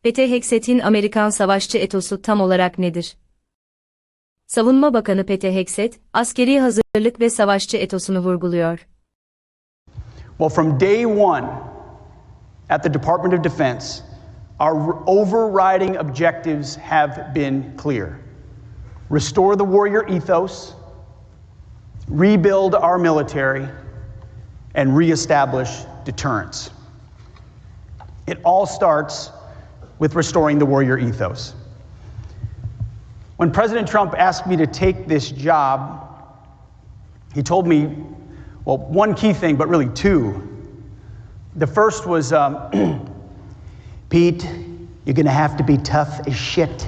Pete Hegseth'in Amerikan savaşçı etosu tam olarak nedir? Savunma Bakanı Pete Hegseth, askeri hazırlık ve savaşçı etosunu vurguluyor. Well, from day one at the Department of Defense, our overriding objectives have been clear. Restore the warrior ethos, rebuild our military, and reestablish deterrence. It all starts with restoring the warrior ethos. When President Trump asked me to take this job, he told me, well, one key thing, but really two. The first was, Pete, you're gonna have to be tough as shit.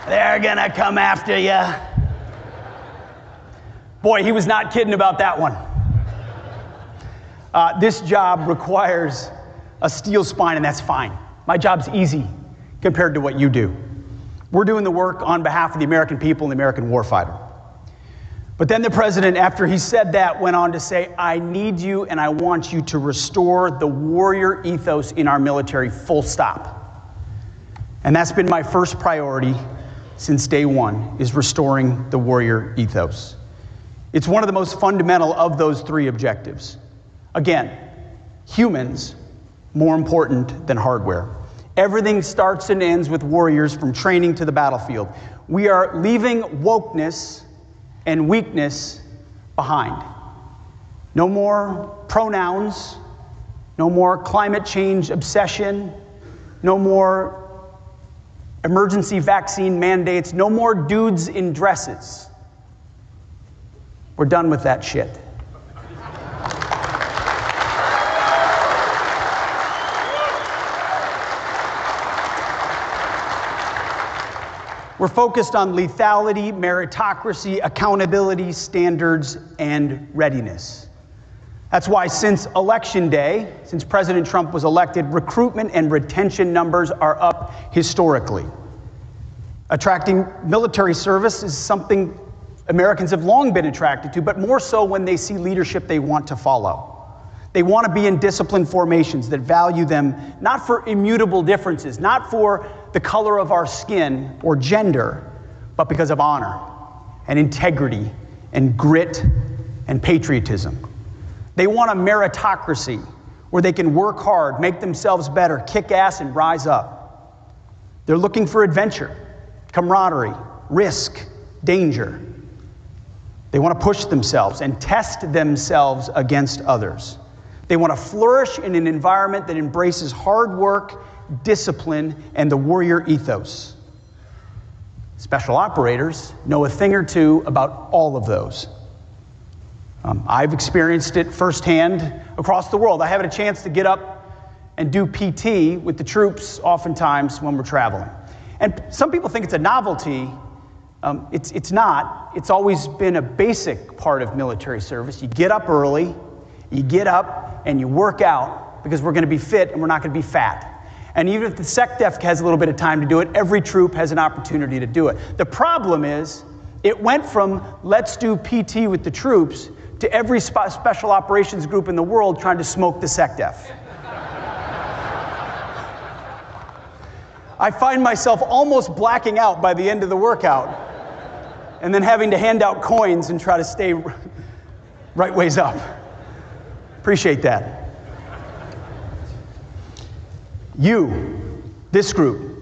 They're gonna come after you. Boy, he was not kidding about that one. This job requires a steel spine, and that's fine. My job's easy compared to what you do. We're doing the work on behalf of the American people and the American warfighter. But then the president, after he said that, went on to say, I need you and I want you to restore the warrior ethos in our military, full stop. And that's been my first priority since day one, is restoring the warrior ethos. It's one of the most fundamental of those three objectives. Again, humans more important than hardware. Everything starts and ends with warriors from training to the battlefield. We are leaving wokeness and weakness behind. No more pronouns, no more climate change obsession, no more emergency vaccine mandates, no more dudes in dresses. We're done with that shit. We're focused on lethality, meritocracy, accountability, standards, and readiness. That's why since Election Day, since President Trump was elected, recruitment and retention numbers are up historically. Attracting military service is something Americans have long been attracted to, but more so when they see leadership they want to follow. They want to be in disciplined formations that value them not for immutable differences, not for the color of our skin or gender, but because of honor and integrity and grit and patriotism. They want a meritocracy where they can work hard, make themselves better, kick ass, and rise up. They're looking for adventure, camaraderie, risk, danger. They want to push themselves and test themselves against others. They want to flourish in an environment that embraces hard work, discipline, and the warrior ethos. Special operators know a thing or two about all of those. I've experienced it firsthand across the world. I have had a chance to get up and do PT with the troops oftentimes when we're traveling. And some people think it's a novelty. It's not. It's always been a basic part of military service. You get up early, you get up, and you work out because we're going to be fit and we're not going to be fat. And even if the SecDef has a little bit of time to do it, every troop has an opportunity to do it. The problem is, it went from let's do PT with the troops to every special operations group in the world trying to smoke the SecDef. I find myself almost blacking out by the end of the workout and then having to hand out coins and try to stay right ways up. Appreciate that. You, this group,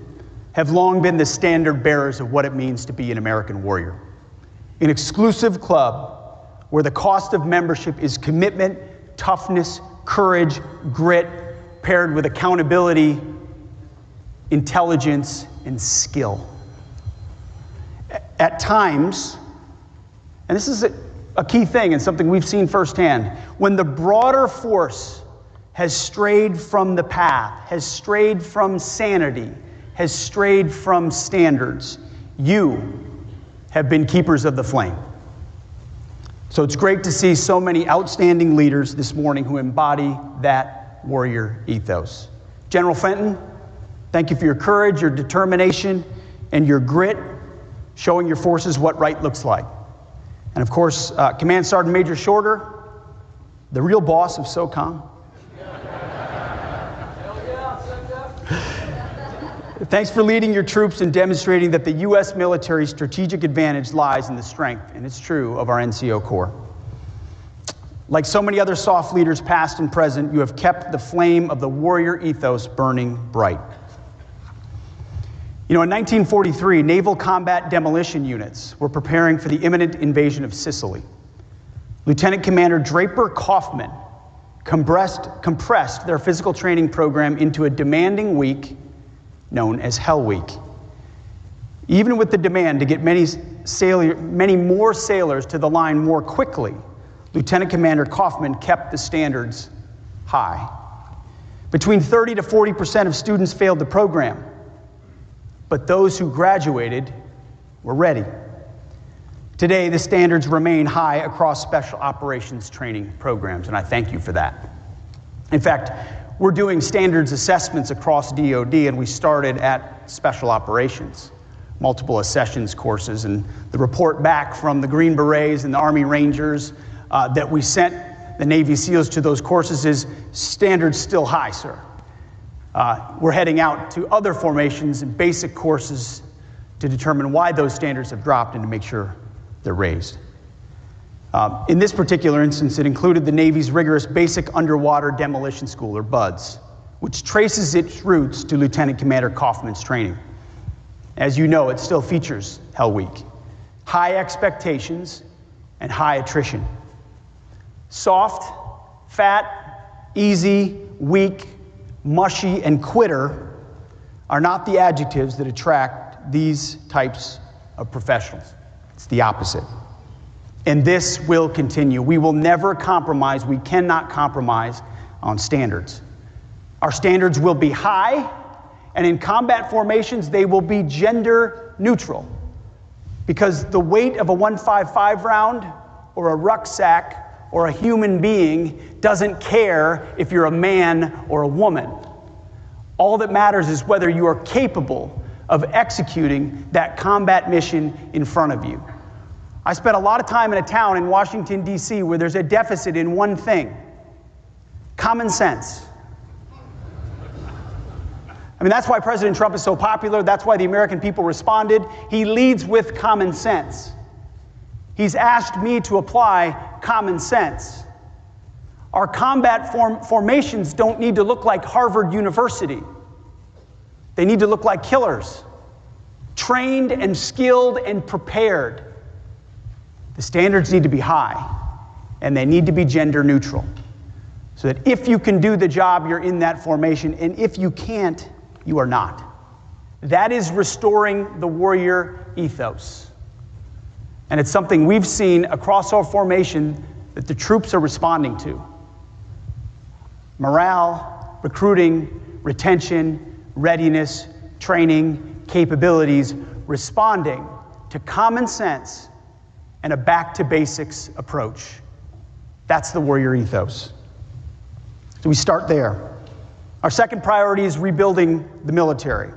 have long been the standard bearers of what it means to be an American warrior. An exclusive club where the cost of membership is commitment, toughness, courage, grit, paired with accountability, intelligence, and skill. At times, and this is a key thing and something we've seen firsthand, when the broader force has strayed from the path, has strayed from sanity, has strayed from standards, you have been keepers of the flame. So it's great to see so many outstanding leaders this morning who embody that warrior ethos. General Fenton, thank you for your courage, your determination, and your grit showing your forces what right looks like. And of course, Command Sergeant Major Shorter, the real boss of SOCOM. Thanks for leading your troops and demonstrating that the U.S. military's strategic advantage lies in the strength, and it's true, of our NCO Corps. Like so many other SOF leaders past and present, you have kept the flame of the warrior ethos burning bright. You know, in 1943, naval combat demolition units were preparing for the imminent invasion of Sicily. Lieutenant Commander Draper Kaufman compressed their physical training program into a demanding week known as Hell Week. Even with the demand to get many more sailors to the line more quickly, Lieutenant Commander Kaufman kept the standards high. Between 30 to 40% of students failed the program, but those who graduated were ready. Today, the standards remain high across special operations training programs, and I thank you for that. In fact, we're doing standards assessments across DoD, and we started at special operations, multiple accessions courses, and the report back from the Green Berets and the Army Rangers that we sent the Navy SEALs to those courses is standards still high, sir. We're heading out to other formations and basic courses to determine why those standards have dropped and to make sure they're raised. In this particular instance, it included the Navy's rigorous Basic Underwater Demolition School, or BUDS, which traces its roots to Lieutenant Commander Kaufman's training. As you know, it still features Hell Week. High expectations and high attrition. Soft, fat, easy, weak, mushy, and quitter are not the adjectives that attract these types of professionals. It's the opposite. And this will continue. We will never compromise. We cannot compromise on standards. Our standards will be high, and in combat formations, they will be gender neutral. Because the weight of a .155 round or a rucksack or a human being doesn't care if you're a man or a woman. All that matters is whether you are capable of executing that combat mission in front of you. I spent a lot of time in a town in Washington, D.C., where there's a deficit in one thing: common sense. I mean, that's why President Trump is so popular. That's why the American people responded. He leads with common sense. He's asked me to apply common sense. Our combat formations don't need to look like Harvard University. They need to look like killers, trained and skilled and prepared. The standards need to be high, and they need to be gender neutral, so that if you can do the job, you're in that formation, and if you can't, you are not. That is restoring the warrior ethos. And it's something we've seen across our formation that the troops are responding to. Morale, recruiting, retention, readiness, training, capabilities, responding to common sense and a back-to-basics approach. That's the warrior ethos. So we start there. Our second priority is rebuilding the military.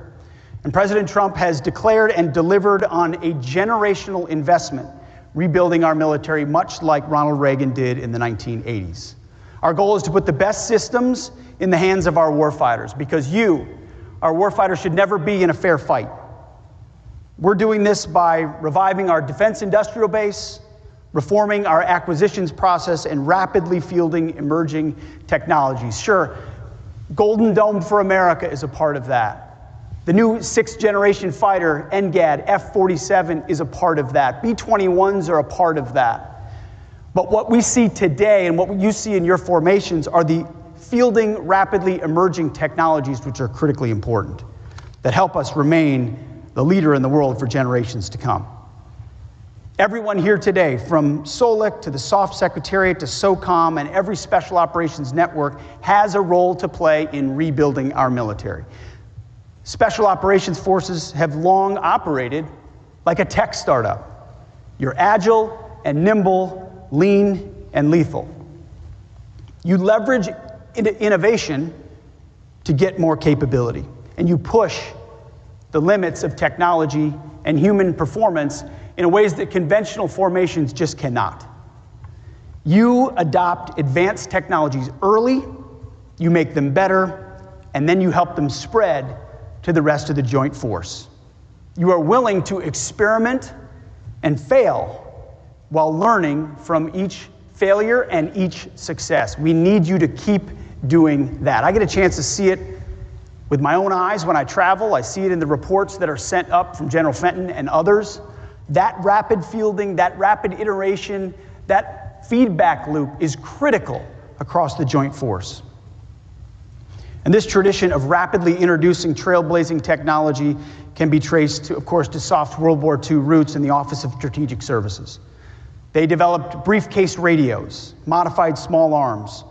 And President Trump has declared and delivered on a generational investment, rebuilding our military, much like Ronald Reagan did in the 1980s. Our goal is to put the best systems in the hands of our warfighters, because you, our warfighters, should never be in a fair fight. We're doing this by reviving our defense industrial base, reforming our acquisitions process, and rapidly fielding emerging technologies. Sure, Golden Dome for America is a part of that. The new sixth-generation fighter, NGAD, F-47, is a part of that. B-21s are a part of that. But what we see today and what you see in your formations are the fielding rapidly emerging technologies, which are critically important, that help us remain the leader in the world for generations to come. Everyone here today, from SOLIC to the SOF Secretariat to SOCOM and every Special Operations Network, has a role to play in rebuilding our military. Special Operations Forces have long operated like a tech startup. You're agile and nimble, lean and lethal. You leverage innovation to get more capability, and you push the limits of technology and human performance in ways that conventional formations just cannot. You adopt advanced technologies early, you make them better, and then you help them spread to the rest of the joint force. You are willing to experiment and fail while learning from each failure and each success. We need you to keep doing that. I get a chance to see it with my own eyes when I travel. I see it in the reports that are sent up from General Fenton and others. That rapid fielding, that rapid iteration, that feedback loop is critical across the joint force. And this tradition of rapidly introducing trailblazing technology can be traced, to, of course, to soft World War II roots in the Office of Strategic Services. They developed briefcase radios, modified small arms,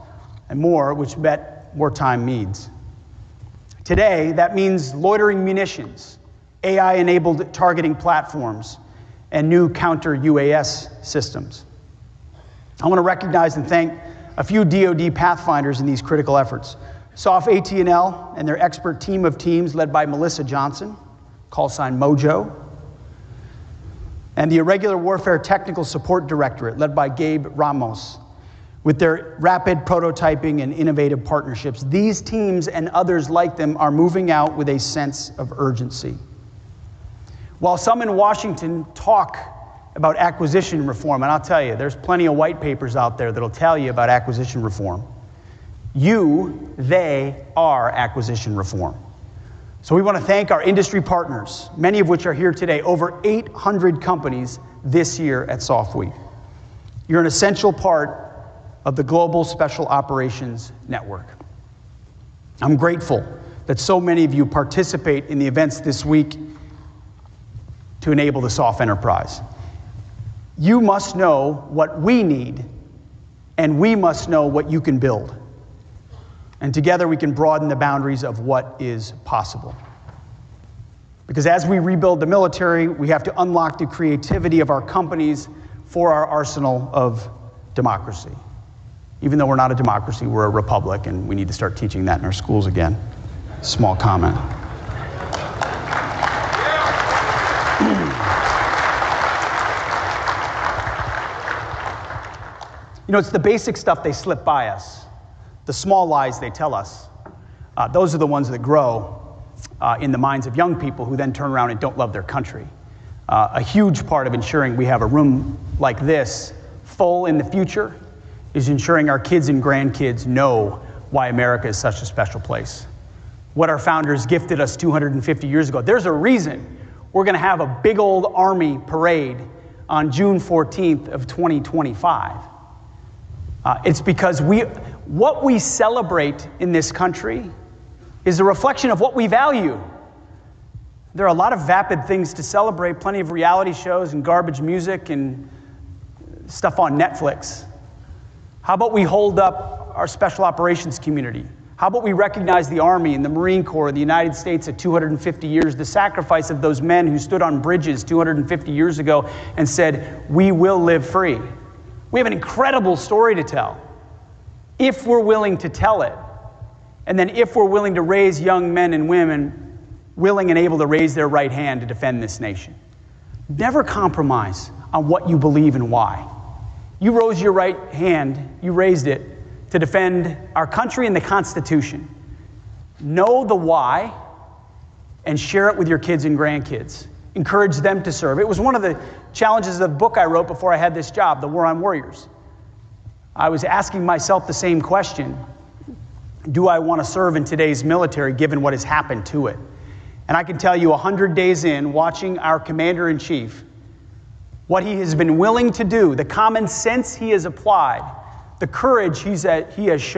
and more, which met wartime needs. Today, that means loitering munitions, AI-enabled targeting platforms, and new counter-UAS systems. I want to recognize and thank a few DoD pathfinders in these critical efforts. SOF AT&L and their expert team of teams led by Melissa Johnson, call sign Mojo, and the Irregular Warfare Technical Support Directorate led by Gabe Ramos. With their rapid prototyping and innovative partnerships, these teams and others like them are moving out with a sense of urgency. While some in Washington talk about acquisition reform, and I'll tell you, there's plenty of white papers out there that'll tell you about acquisition reform. They are acquisition reform. So we want to thank our industry partners, many of which are here today, over 800 companies this year at SOF Week. You're an essential part of the global special operations network. I'm grateful that so many of you participate in the events this week to enable the SOF enterprise. You must know what we need, and we must know what you can build. And together we can broaden the boundaries of what is possible. Because as we rebuild the military, we have to unlock the creativity of our companies for our arsenal of democracy. Even though we're not a democracy, we're a republic, and we need to start teaching that in our schools again. Small comment. You know, it's the basic stuff they slip by us. The small lies they tell us. Those are the ones that grow in the minds of young people who then turn around and don't love their country. A huge part of ensuring we have a room like this full in the future is ensuring our kids and grandkids know why America is such a special place. What our founders gifted us 250 years ago. There's a reason we're going to have a big old Army parade on June 14th of 2025. It's because what we celebrate in this country is a reflection of what we value. There are a lot of vapid things to celebrate, plenty of reality shows and garbage music and stuff on Netflix. How about we hold up our special operations community? How about we recognize the Army and the Marine Corps of the United States at 250 years, the sacrifice of those men who stood on bridges 250 years ago and said, we will live free. We have an incredible story to tell, if we're willing to tell it, and then if we're willing to raise young men and women willing and able to raise their right hand to defend this nation. Never compromise on what you believe and why. You rose your right hand, you raised it to defend our country and the Constitution. Know the why and share it with your kids and grandkids. Encourage them to serve. It was one of the challenges of the book I wrote before I had this job, The War on Warriors. I was asking myself the same question. Do I want to serve in today's military given what has happened to it? And I can tell you 100 days in, watching our commander-in-chief, what he has been willing to do, the common sense he has applied, the courage he has shown,